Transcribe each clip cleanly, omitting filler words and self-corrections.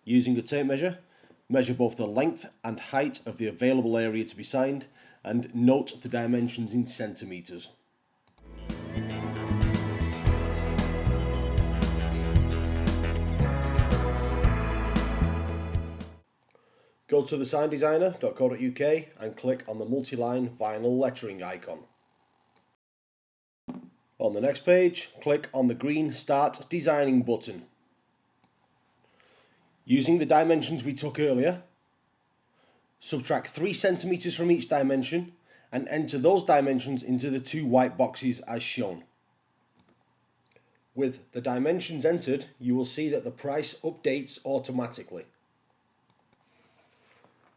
Using a tape measure, measure both the length and height of the available area to be signed and note the dimensions in centimetres. Go to thesigndesigner.co.uk and click on the multi-line vinyl lettering icon. On the next page, click on the green Start Designing button. Using the dimensions we took earlier, subtract 3 centimetres from each dimension and enter those dimensions into the 2 white boxes as shown. With the dimensions entered, you will see that the price updates automatically.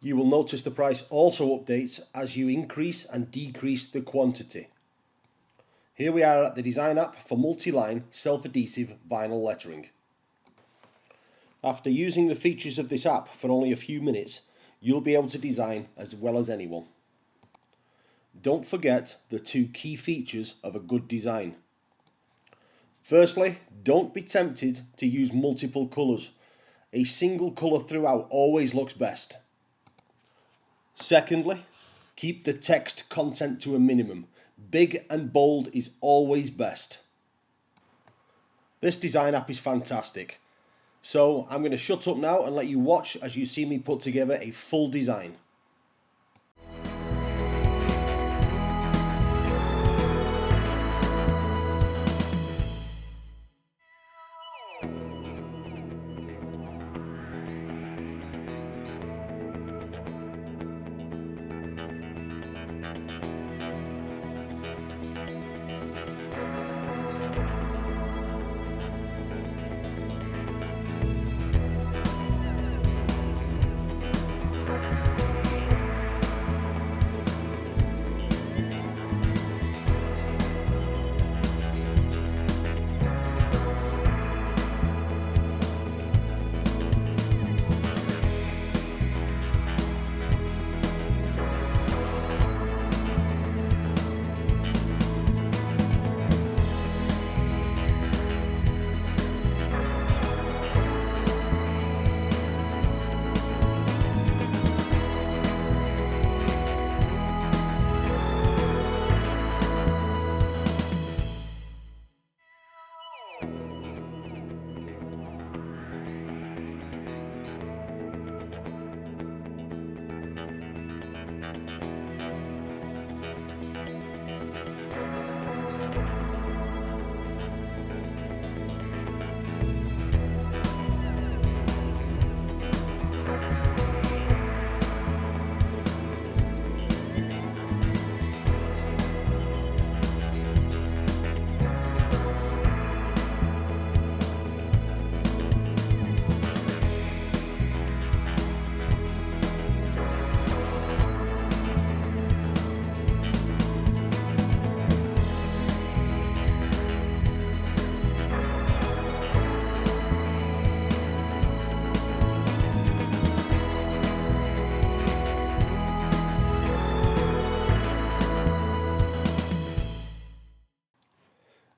You will notice the price also updates as you increase and decrease the quantity. Here we are at the design app for multi-line self-adhesive vinyl lettering. After using the features of this app for only a few minutes, you'll be able to design as well as anyone. Don't forget the 2 key features of a good design. Firstly, don't be tempted to use multiple colours. A single colour throughout always looks best. Secondly, keep the text content to a minimum. Big and bold is always best. This design app is fantastic. So I'm going to shut up now and let you watch as you see me put together a full design.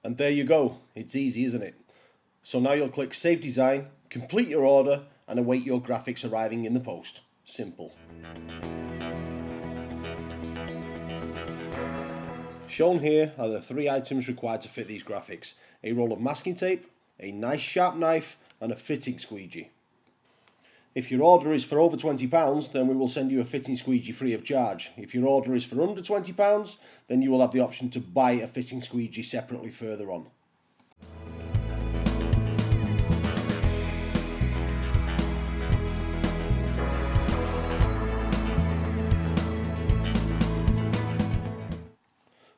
And there you go, it's easy, isn't it? So now you'll click Save Design, complete your order and await your graphics arriving in the post. Simple. Shown here are the 3 items required to fit these graphics: a roll of masking tape, a nice sharp knife and a fitting squeegee. If your order is for over £20, then we will send you a fitting squeegee free of charge. If your order is for under £20, then you will have the option to buy a fitting squeegee separately further on.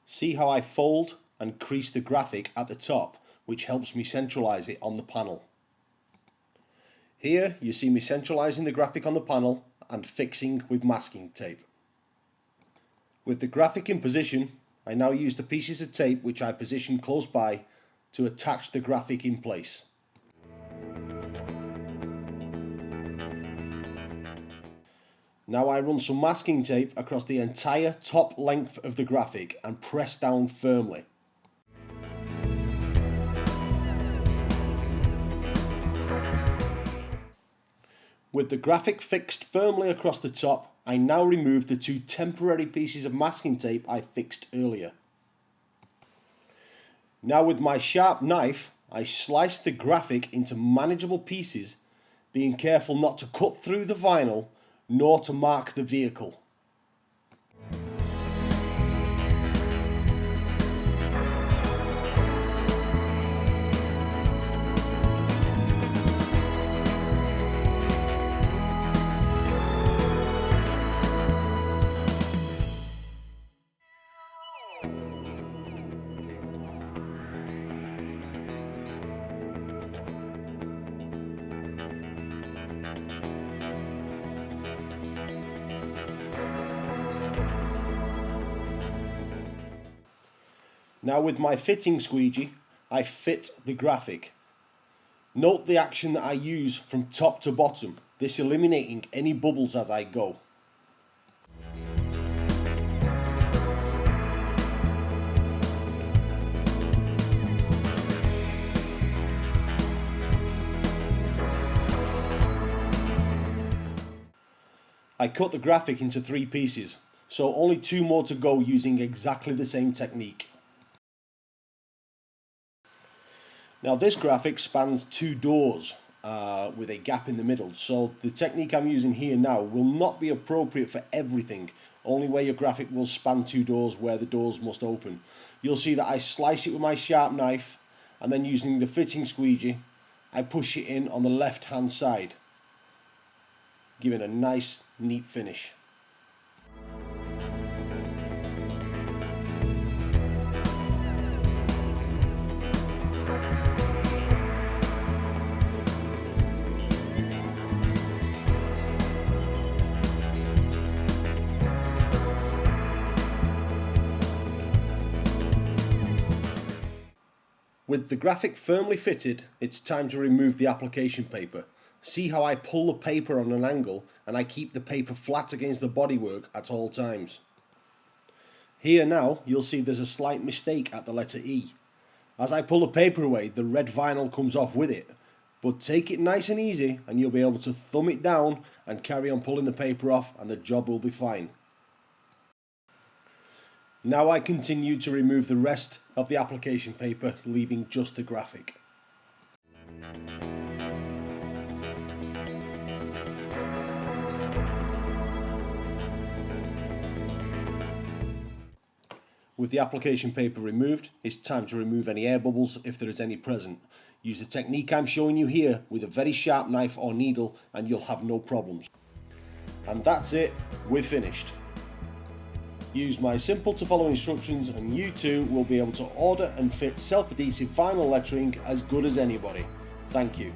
See how I fold and crease the graphic at the top, which helps me centralise it on the panel. Here you see me centralising the graphic on the panel and fixing with masking tape. With the graphic in position, I now use the pieces of tape which I position close by to attach the graphic in place. Now I run some masking tape across the entire top length of the graphic and press down firmly. With the graphic fixed firmly across the top, I now remove the two temporary pieces of masking tape I fixed earlier. Now with my sharp knife, I slice the graphic into manageable pieces, being careful not to cut through the vinyl nor to mark the vehicle. Now with my fitting squeegee, I fit the graphic. Note the action that I use from top to bottom, this eliminating any bubbles as I go. I cut the graphic into 3 pieces, so only 2 more to go using exactly the same technique. Now this graphic spans 2 doors with a gap in the middle, so the technique I'm using here now will not be appropriate for everything, only where your graphic will span 2 doors where the doors must open. You'll see that I slice it with my sharp knife, and then using the fitting squeegee I push it in on the left hand side, giving a nice neat finish. With the graphic firmly fitted, it's time to remove the application paper. See how I pull the paper on an angle and I keep the paper flat against the bodywork at all times. Here now you'll see there's a slight mistake at the letter E. As I pull the paper away, the red vinyl comes off with it, but take it nice and easy and you'll be able to thumb it down and carry on pulling the paper off and the job will be fine. Now I continue to remove the rest of the application paper, leaving just the graphic. With the application paper removed, it's time to remove any air bubbles if there is any present. Use the technique I'm showing you here with a very sharp knife or needle and you'll have no problems. And that's it, we're finished. Use my simple to follow instructions and you too will be able to order and fit self-adhesive vinyl lettering as good as anybody. Thank you.